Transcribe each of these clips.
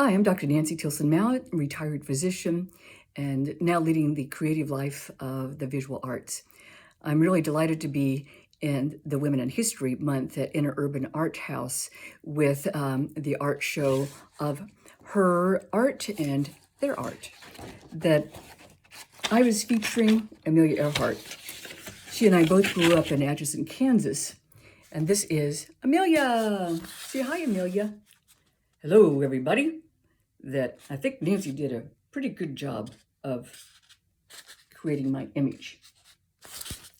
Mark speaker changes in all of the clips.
Speaker 1: Hi, I'm Dr. Nancy Tilson Mallett, retired physician, and now leading the creative life of the visual arts. I'm really delighted to be in the Women in History Month at InterUrban ArtHouse with the art show of her art and their art that I was featuring Amelia Earhart. She and I both grew up in Atchison, Kansas, and this is Amelia. Say hi, Amelia. Hello, everybody. That I think Nancy did a pretty good job of creating my image.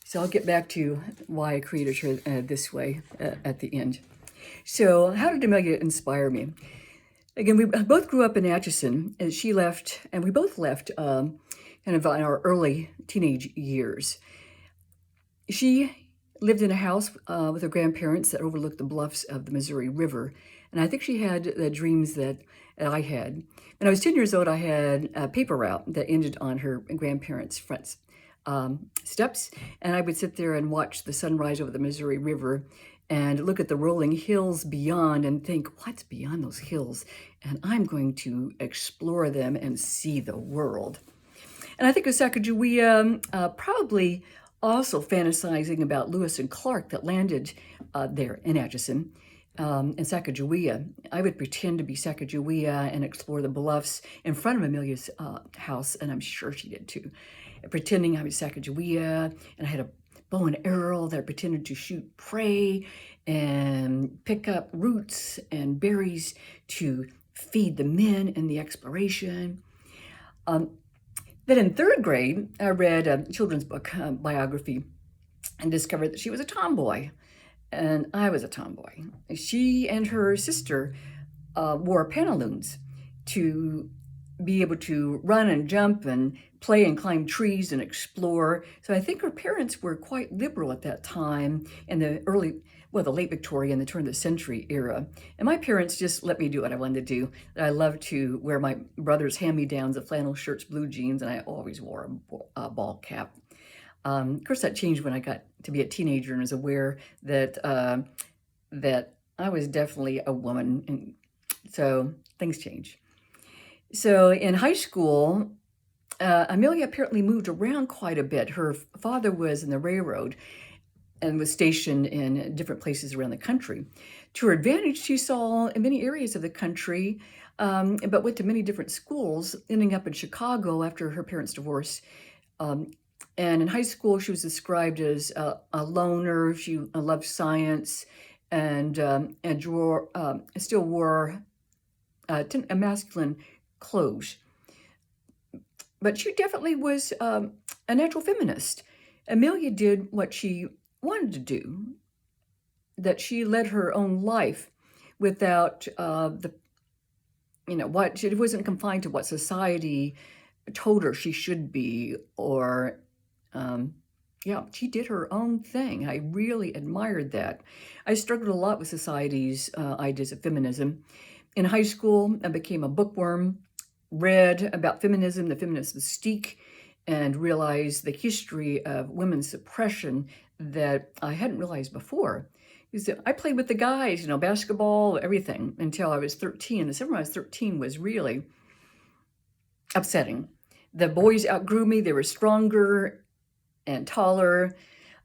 Speaker 1: So I'll get back to why I created her this way at the end. So how did Amelia inspire me? Again, we both grew up in Atchison, and she left, and we both left kind of in our early teenage years. She lived in a house with her grandparents that overlooked the bluffs of the Missouri River. And I think she had the dreams that I had. When I was 10 years old, I had a paper route that ended on her grandparents' front steps. And I would sit there and watch the sunrise over the Missouri River and look at the rolling hills beyond and think, what's beyond those hills? And I'm going to explore them and see the world. And I think of Sacagawea probably also fantasizing about Lewis and Clark that landed there in Atchison. In Sacagawea. I would pretend to be Sacagawea and explore the bluffs in front of Amelia's house, and I'm sure she did too. Pretending I was Sacagawea, and I had a bow and arrow that I pretended to shoot prey and pick up roots and berries to feed the men in the exploration. Then in third grade, I read a children's book biography and discovered that she was a tomboy. And I was a tomboy. She and her sister wore pantaloons to be able to run and jump and play and climb trees and explore. So I think her parents were quite liberal at that time in the the late Victorian, the turn of the century era. And my parents just let me do what I wanted to do. I loved to wear my brother's hand-me-downs of flannel shirts, blue jeans, and I always wore a ball cap. Of course, that changed when I got to be a teenager and was aware that that I was definitely a woman, and so things change. So in high school, Amelia apparently moved around quite a bit. Her father was in the railroad and was stationed in different places around the country. To her advantage, she saw in many areas of the country, but went to many different schools, ending up in Chicago after her parents' divorce. And in high school, she was described as a loner. She loved science and still wore masculine clothes. But she definitely was a natural feminist. Amelia did what she wanted to do, that she led her own life without she wasn't confined to what society told her she should be, or she did her own thing. I really admired that. I struggled a lot with society's ideas of feminism. In high school, I became a bookworm, read about feminism, the feminist mystique, and realized the history of women's suppression that I hadn't realized before. I played with the guys, basketball, everything, until I was 13. The summer I was 13 was really upsetting. The boys outgrew me. They were stronger and taller.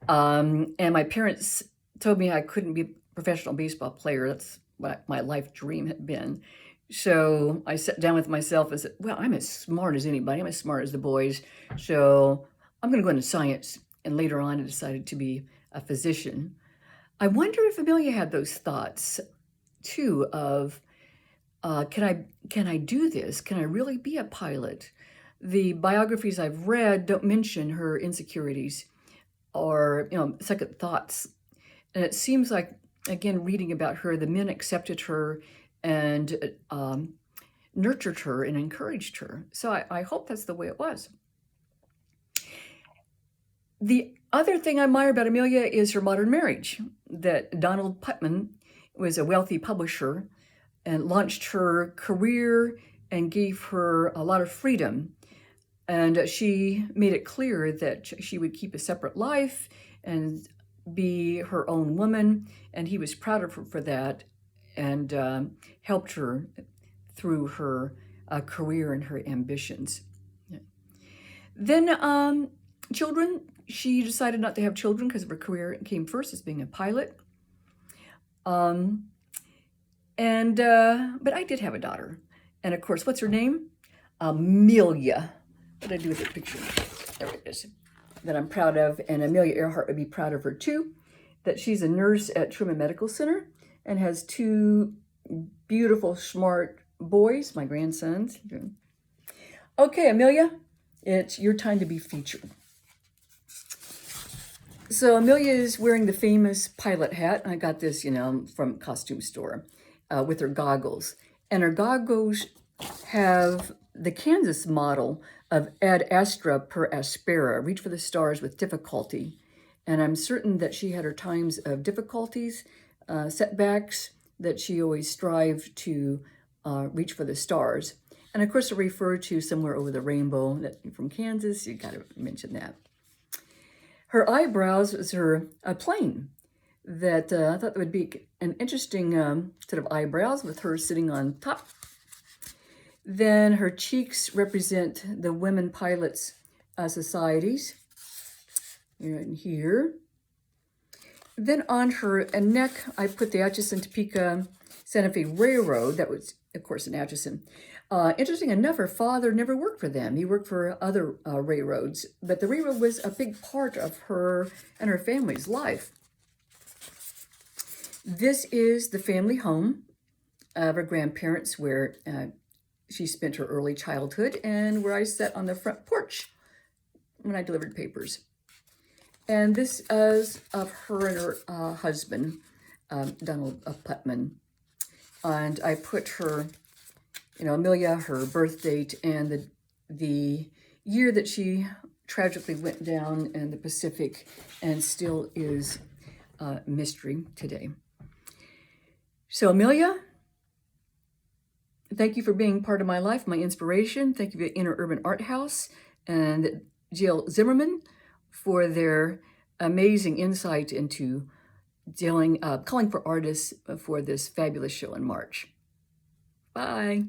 Speaker 1: And my parents told me I couldn't be a professional baseball player. That's what my life dream had been. So I sat down with myself and said, well, I'm as smart as anybody. I'm as smart as the boys. So I'm going to go into science. And later on, I decided to be a physician. I wonder if Amelia had those thoughts, too, of, can I do this? Can I really be a pilot? The biographies I've read don't mention her insecurities or, second thoughts. And it seems like, again, reading about her, the men accepted her and nurtured her and encouraged her. So I hope that's the way it was. The other thing I admire about Amelia is her modern marriage, that Donald Putnam was a wealthy publisher and launched her career and gave her a lot of freedom. And she made it clear that she would keep a separate life and be her own woman. And he was proud of her for that and helped her through her career and her ambitions. Then children, she decided not to have children because of her career came first as being a pilot. But I did have a daughter. And of course, what's her name? Amelia. What did I do with that picture? There it is. That I'm proud of. And Amelia Earhart would be proud of her too. That she's a nurse at Truman Medical Center and has two beautiful, smart boys, my grandsons. Okay, Amelia, it's your time to be featured. So Amelia is wearing the famous pilot hat. I got this, from costume store with her goggles. And her goggles have the Kansas model of ad astra per aspera, reach for the stars with difficulty. And I'm certain that she had her times of difficulties, setbacks, that she always strived to reach for the stars. And of course, to refer to Somewhere Over the Rainbow from Kansas, you got to mention that. Her eyebrows was her plane that I thought would be an interesting set of eyebrows with her sitting on top. Then her cheeks represent the women pilots societies. In here. Then on her neck, I put the Atchison Topeka Santa Fe Railroad. That was, of course, in Atchison. Interesting enough, her father never worked for them. He worked for other railroads, but the railroad was a big part of her and her family's life. This is the family home of her grandparents where she spent her early childhood and where I sat on the front porch when I delivered papers. And this is of her and her husband, Donald Putman. And I put her, Amelia, her birth date, and the year that she tragically went down in the Pacific and still is a mystery today. So Amelia, thank you for being part of my life, my inspiration. Thank you to InterUrban ArtHouse and Jill Zimmerman for their amazing insight into calling for artists for this fabulous show in March. Bye.